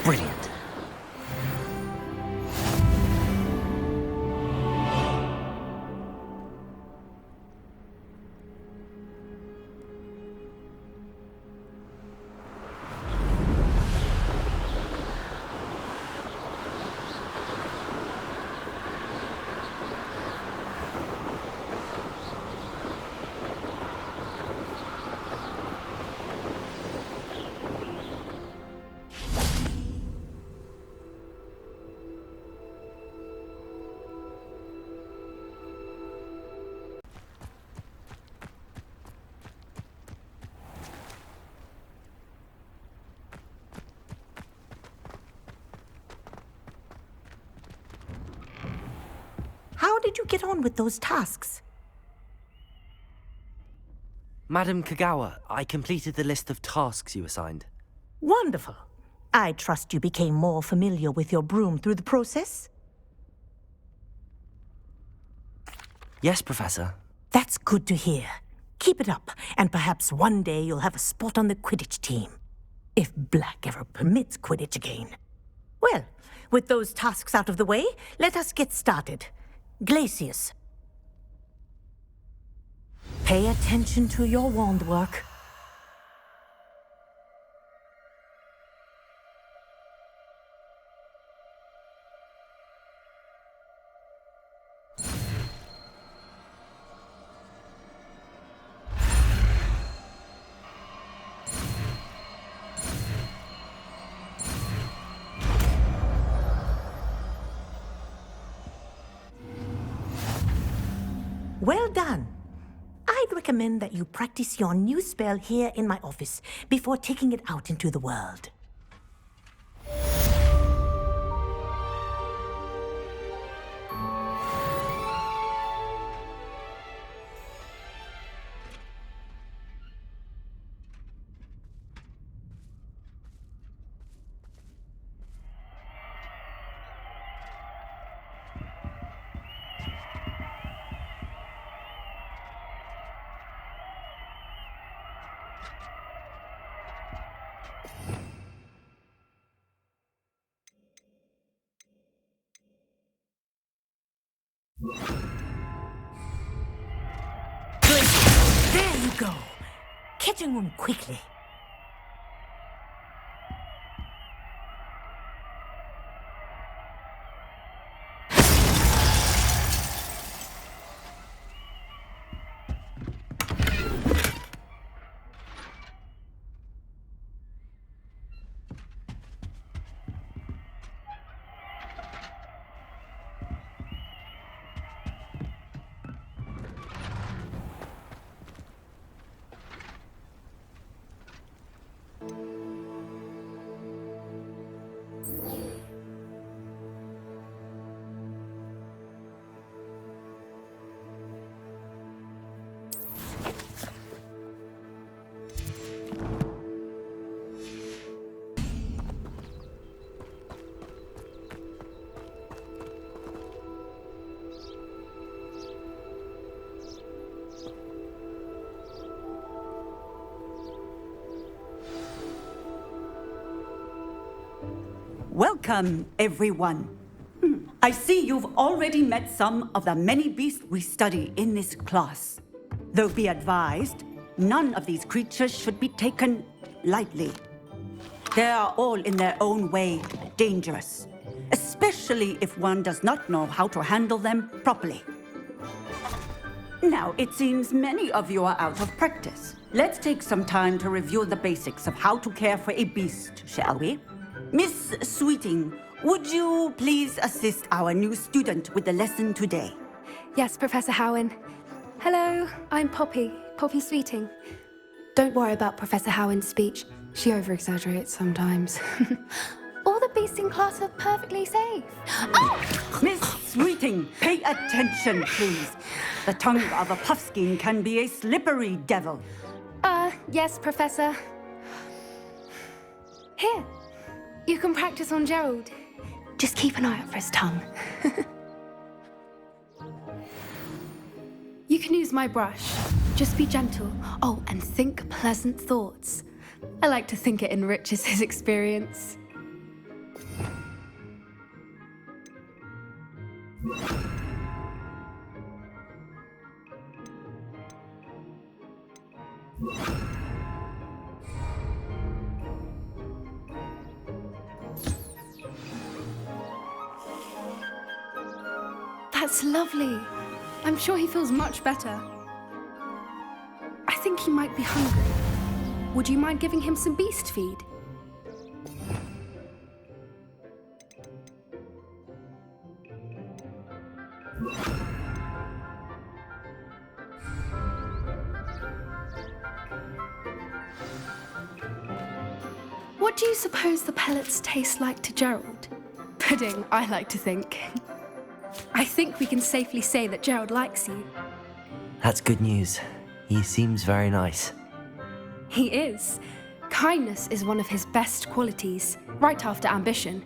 Brilliant. How did you get on with those tasks? Madam Kagawa, I completed the list of tasks you assigned. Wonderful. I trust you became more familiar with your broom through the process? Yes, Professor. That's good to hear. Keep it up, and perhaps one day you'll have a spot on the Quidditch team. If Black ever permits Quidditch again. Well, with those tasks out of the way, let us get started. Glacius. Pay attention to your wand work. Well done. I'd recommend that you practice your new spell here in my office before taking it out into the world. Good. There you go. Catching them quickly. Welcome, everyone. I see you've already met some of the many beasts we study in this class. Though be advised, none of these creatures should be taken lightly. They are all in their own way dangerous, especially if one does not know how to handle them properly. Now, it seems many of you are out of practice. Let's take some time to review the basics of how to care for a beast, shall we? Miss Sweeting, would you please assist our new student with the lesson today? Yes, Professor Howen. Hello, I'm Poppy Sweeting. Don't worry about Professor Howen's speech. She over-exaggerates sometimes. All the beasts in class are perfectly safe. Oh! Miss Sweeting, pay attention, please. The tongue of a puffskein can be a slippery devil. Yes, Professor. Here, you can practice on Gerald. Just keep an eye out for his tongue. You can use my brush. Just be gentle. Oh, and think pleasant thoughts. I like to think it enriches his experience. That's lovely. I'm sure he feels much better. I think he might be hungry. Would you mind giving him some beast feed? What do you suppose the pellets taste like to Gerald? Pudding, I like to think. I think we can safely say that Gerald likes you. That's good news. He seems very nice. He is. Kindness is one of his best qualities, right after ambition.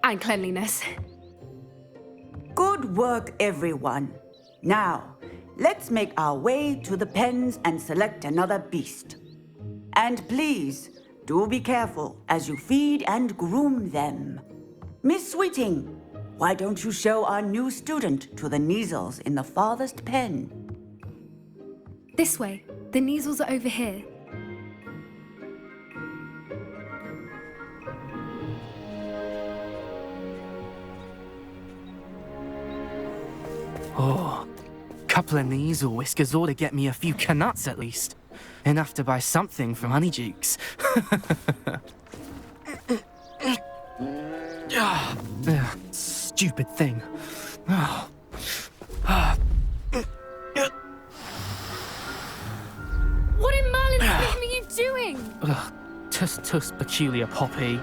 And cleanliness. Good work, everyone. Now, let's make our way to the pens and select another beast. And please, do be careful as you feed and groom them. Miss Sweeting, why don't you show our new student to the Neasels in the farthest pen? This way. The Neasels are over here. Oh, couple of Neasel whiskers ought to get me a few canuts at least. Enough to buy something from Honeydukes. Stupid thing. What in Merlin's name are you doing? Tuss, peculiar Poppy.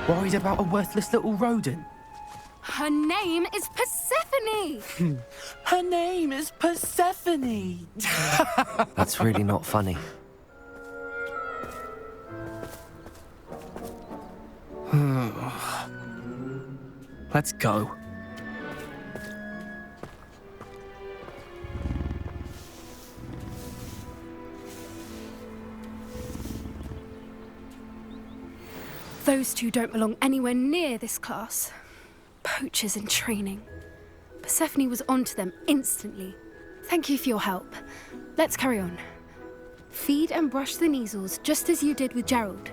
Worried about a worthless little rodent. Her name is Persephone! Her name is Persephone! That's really not funny. Let's go. Those two don't belong anywhere near this class. Poachers in training. Persephone was onto them instantly. Thank you for your help. Let's carry on. Feed and brush the Neasels just as you did with Gerald.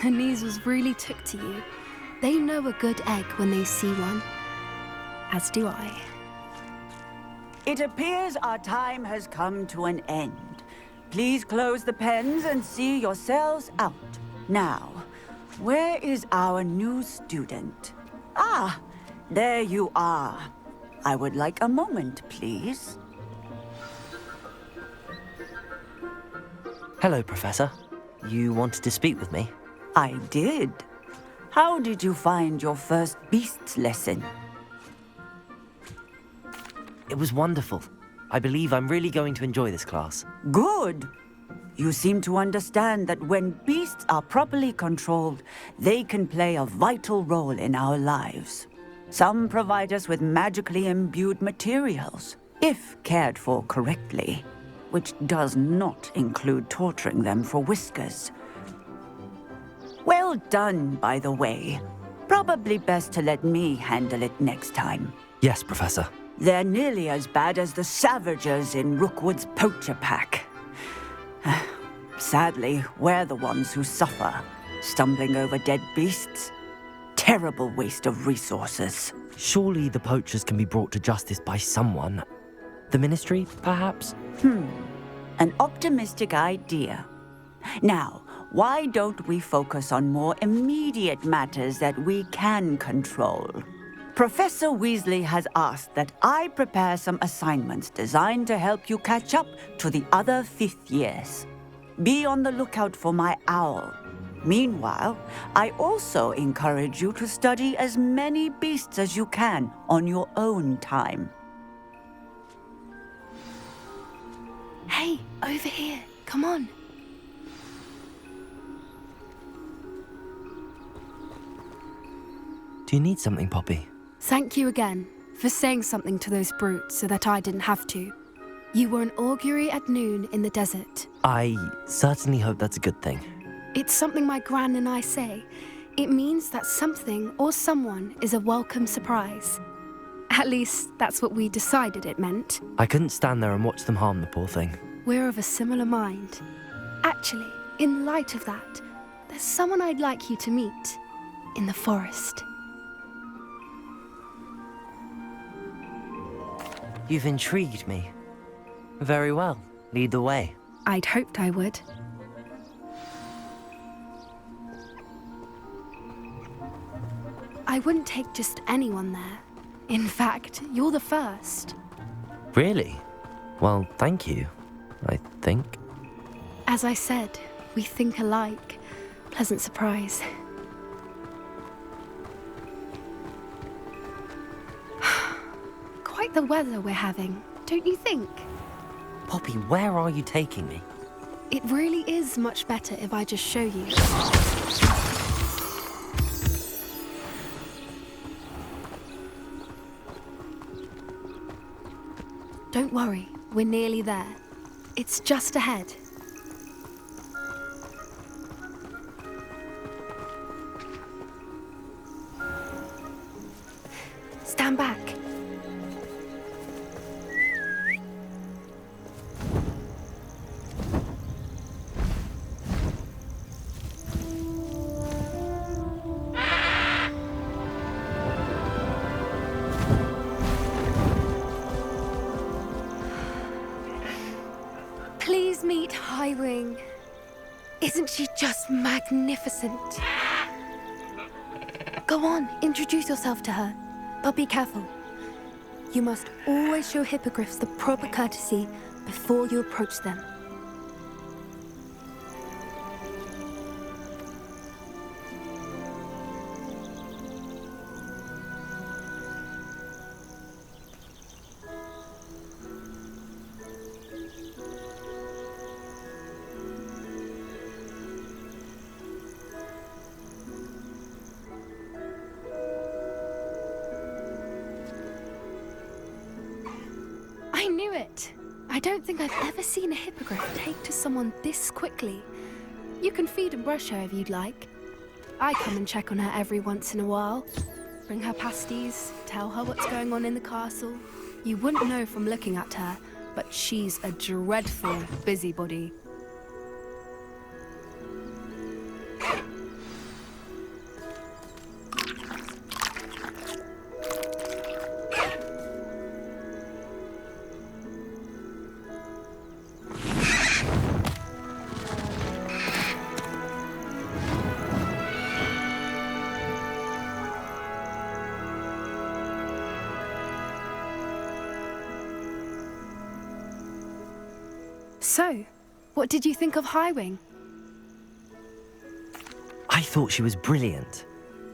The Neasels really took to you. They know a good egg when they see one. As do I. It appears our time has come to an end. Please close the pens and see yourselves out. Now, where is our new student? Ah, there you are. I would like a moment, please. Hello, Professor. You wanted to speak with me? I did. How did you find your first beasts lesson? It was wonderful. I believe I'm really going to enjoy this class. Good. You seem to understand that when beasts are properly controlled, they can play a vital role in our lives. Some provide us with magically imbued materials, if cared for correctly, which does not include torturing them for whiskers. Well done, by the way. Probably best to let me handle it next time. Yes, Professor. They're nearly as bad as the Savagers in Rookwood's poacher pack. Sadly, we're the ones who suffer, stumbling over dead beasts. Terrible waste of resources. Surely the poachers can be brought to justice by someone. The Ministry, perhaps? An optimistic idea. Now, why don't we focus on more immediate matters that we can control? Professor Weasley has asked that I prepare some assignments designed to help you catch up to the other fifth years. Be on the lookout for my owl. Meanwhile, I also encourage you to study as many beasts as you can on your own time. Hey, over here. Come on. Do you need something, Poppy? Thank you again for saying something to those brutes so that I didn't have to. You were an augury at noon in the desert. I certainly hope that's a good thing. It's something my gran and I say. It means that something or someone is a welcome surprise. At least, that's what we decided it meant. I couldn't stand there and watch them harm the poor thing. We're of a similar mind. Actually, in light of that, there's someone I'd like you to meet in the forest. You've intrigued me. Very well. Lead the way. I'd hoped I would. I wouldn't take just anyone there. In fact, you're the first. Really? Well, thank you, I think. As I said, we think alike. Pleasant surprise. Quite the weather we're having, don't you think? Poppy, where are you taking me? It really is much better if I just show you. Don't worry, we're nearly there. It's just ahead. Stand back. Please meet Highwing. Isn't she just magnificent? Go on, introduce yourself to her. But be careful. You must always show hippogriffs the proper courtesy before you approach them. I knew it. I don't think I've ever seen a hippogriff take to someone this quickly. You can feed and brush her if you'd like. I come and check on her every once in a while. Bring her pasties, tell her what's going on in the castle. You wouldn't know from looking at her, but she's a dreadful busybody. So, what did you think of Highwing? I thought she was brilliant.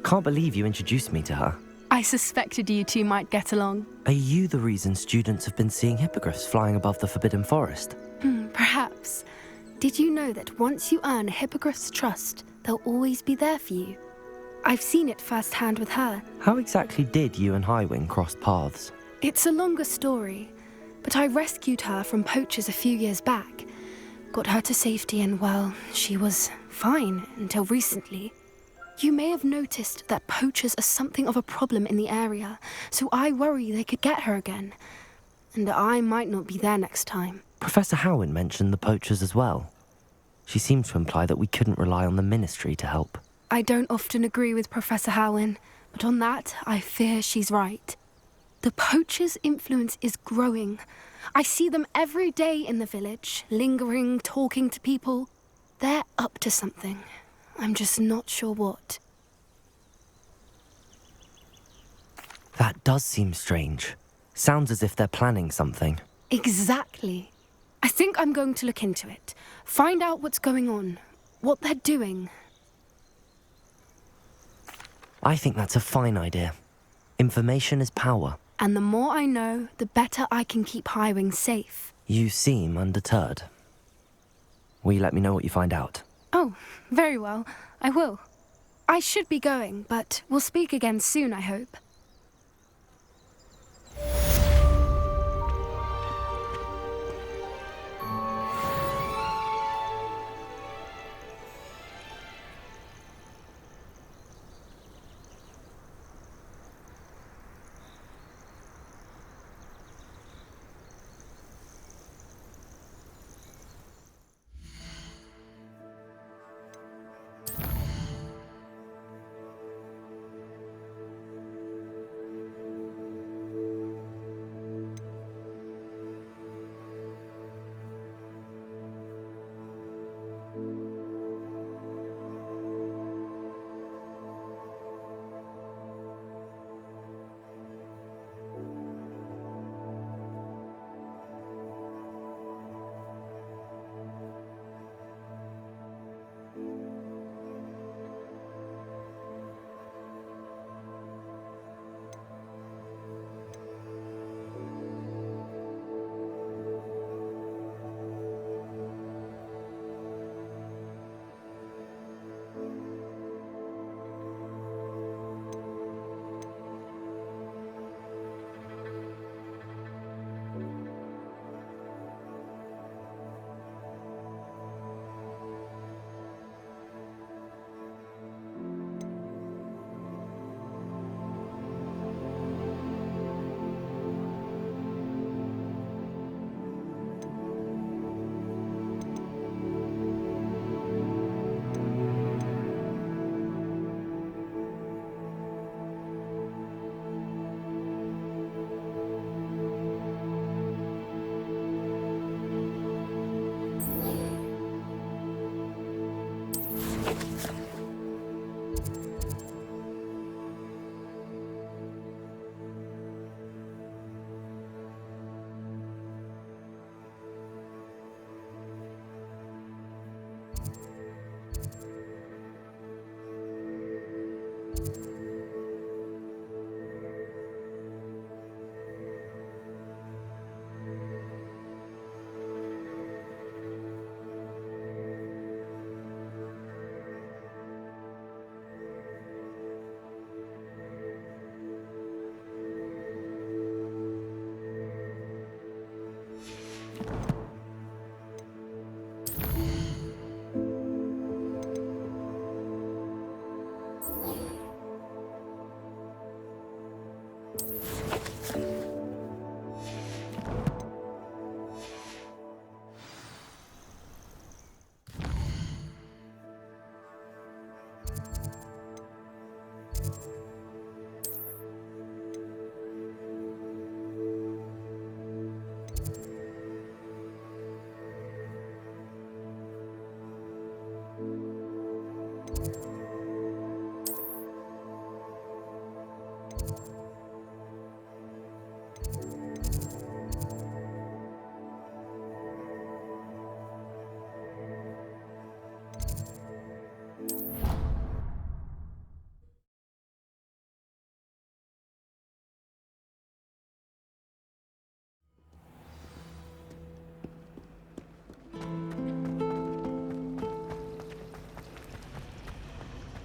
Can't believe you introduced me to her. I suspected you two might get along. Are you the reason students have been seeing hippogriffs flying above the Forbidden Forest? Perhaps. Did you know that once you earn a hippogriff's trust, they'll always be there for you? I've seen it firsthand with her. How exactly did you and Highwing cross paths? It's a longer story, but I rescued her from poachers a few years back. Got her to safety and, well, she was fine until recently. You may have noticed that poachers are something of a problem in the area, so I worry they could get her again. And I might not be there next time. Professor Howin mentioned the poachers as well. She seemed to imply that we couldn't rely on the Ministry to help. I don't often agree with Professor Howin, but on that, I fear she's right. The poachers' influence is growing. I see them every day in the village, lingering, talking to people. They're up to something. I'm just not sure what. That does seem strange. Sounds as if they're planning something. Exactly. I think I'm going to look into it. Find out what's going on, what they're doing. I think that's a fine idea. Information is power. And the more I know, the better I can keep Highwing safe. You seem undeterred. Will you let me know what you find out? Oh, very well. I will. I should be going, but we'll speak again soon, I hope.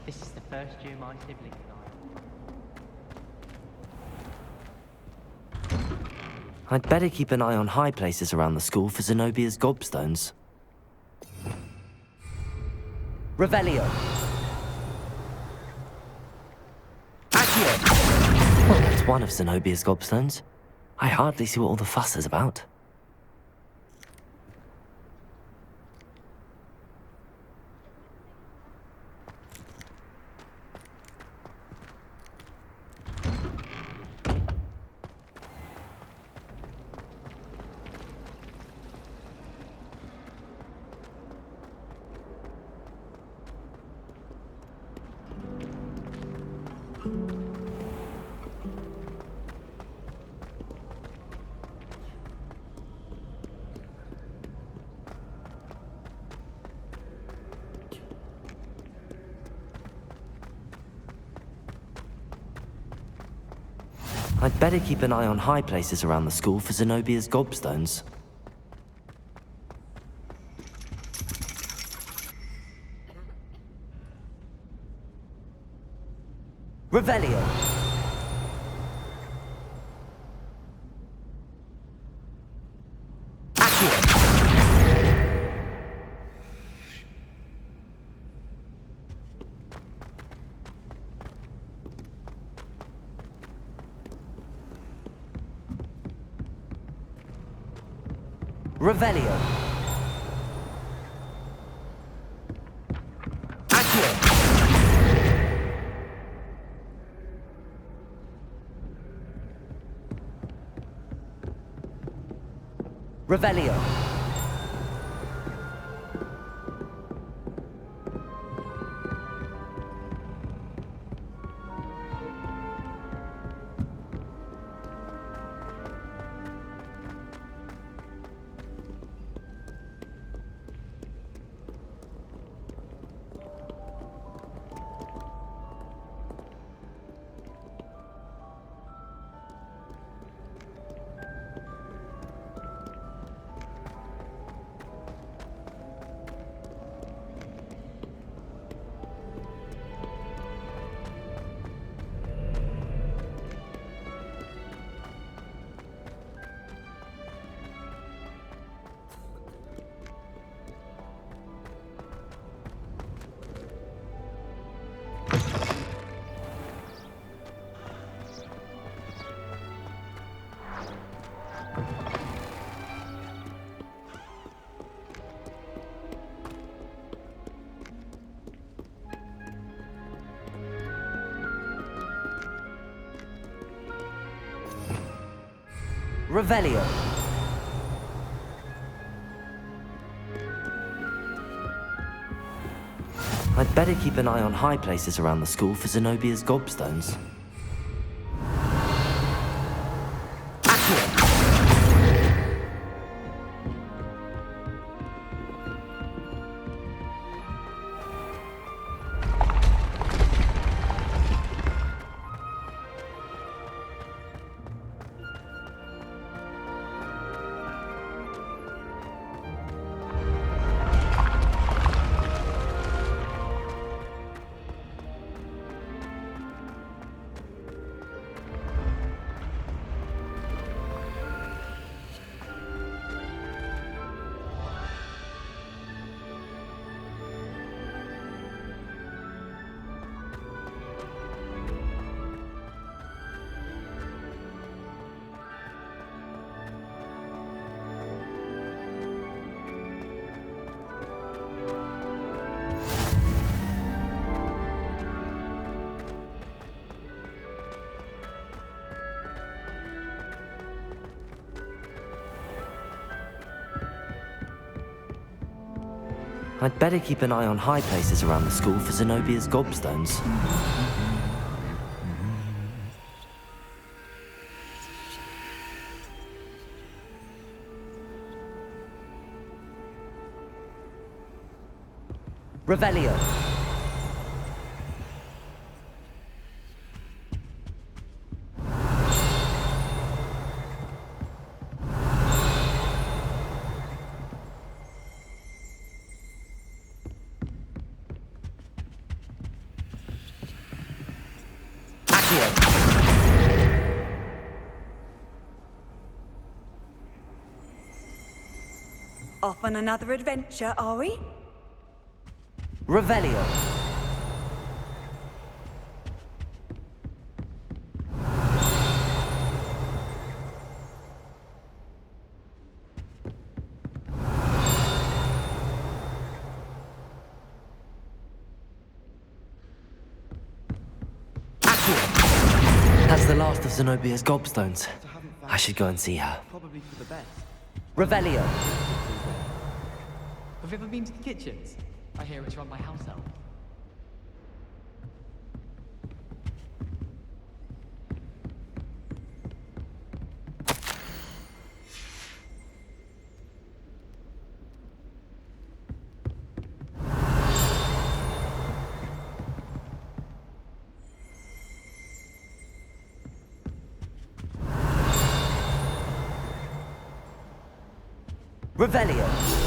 This is the first year my siblings and I. I'd better keep an eye on high places around the school for Zenobia's gobstones. Revelio. Accio. Well, that's one of Zenobia's gobstones. I hardly see what all the fuss is about. I'd better keep an eye on high places around the school for Zenobia's gobstones. Revelio. Accio. Revelio. Accio. Revelio. Revelio. I'd better keep an eye on high places around the school for Zenobia's gobstones. I'd better keep an eye on high places around the school for Zenobia's gobstones. Revelio. Off on another adventure, are we? Revelio. That's the last of Zenobia's gobstones. I should go and see her. Probably for the best. Revelio. Have you ever been to the kitchens? I hear it's run by house elf. Revelio.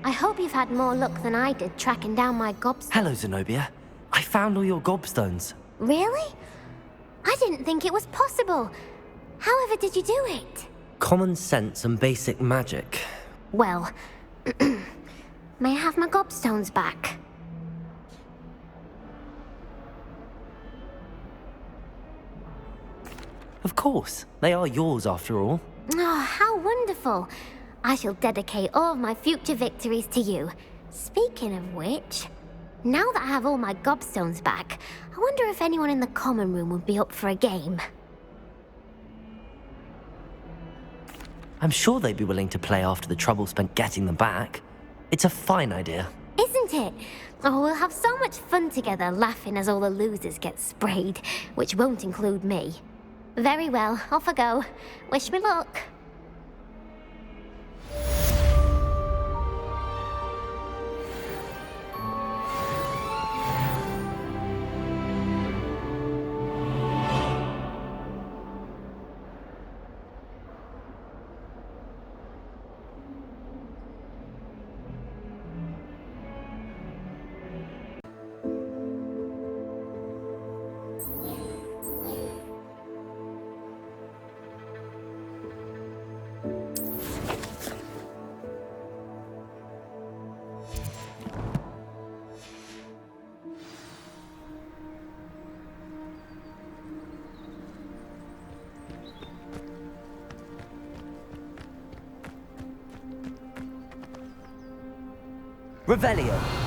I hope you've had more luck than I did tracking down my gobstones. Hello, Zenobia. I found all your gobstones. Really? I didn't think it was possible. However did you do it? Common sense and basic magic. Well, may I have my gobstones back? Of course. They are yours after all. Oh, how wonderful. I shall dedicate all of my future victories to you. Speaking of which, now that I have all my gobstones back, I wonder if anyone in the common room would be up for a game. I'm sure they'd be willing to play after the trouble spent getting them back. It's a fine idea. Isn't it? Oh, we'll have so much fun together laughing as all the losers get sprayed, which won't include me. Very well, off I go. Wish me luck. Revelio.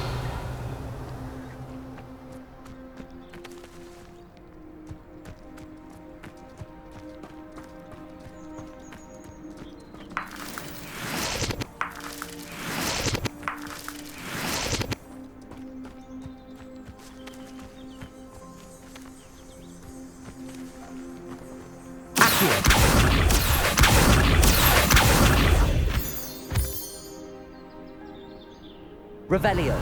Revelio.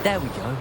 There we go.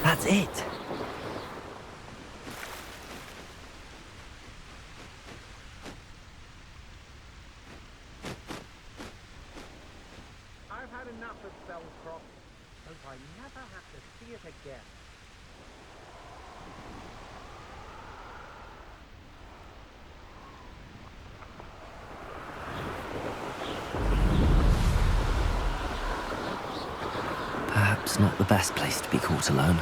That's it. I've had enough of Spellcroft. Hope I never have to see it again. Perhaps not the best place to be caught alone.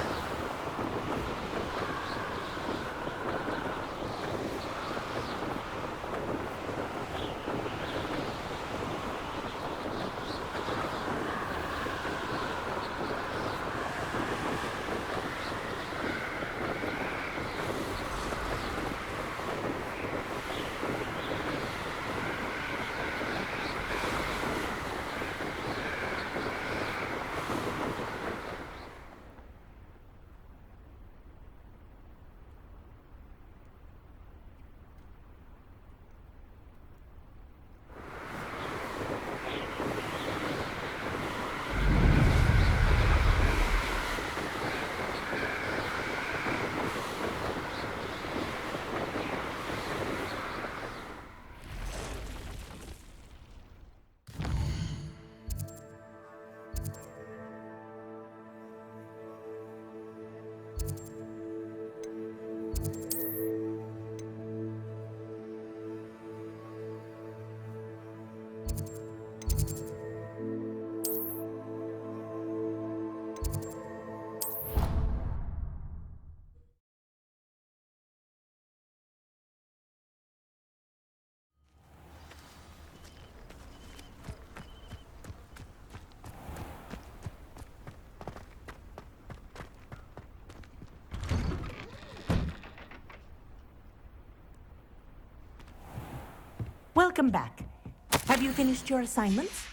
Welcome back. Have you finished your assignments?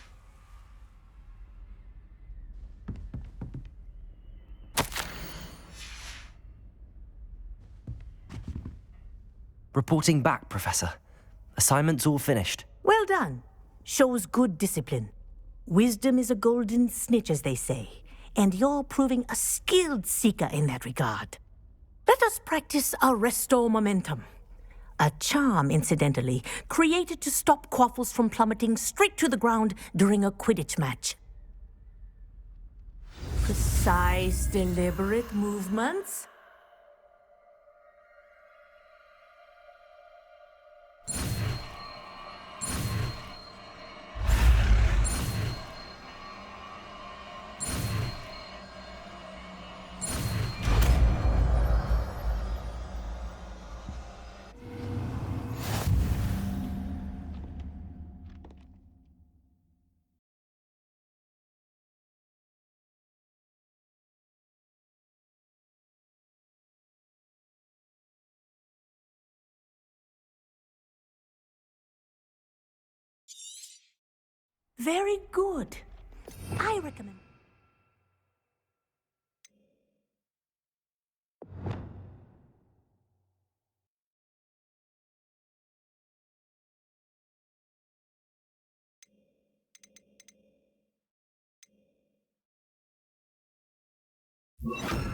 Reporting back, Professor. Assignment's all finished. Well done. Shows good discipline. Wisdom is a golden snitch, as they say, and you're proving a skilled seeker in that regard. Let us practice our restore momentum. A charm, incidentally, created to stop quaffles from plummeting straight to the ground during a Quidditch match. Precise, deliberate movements. Very good. I recommend. You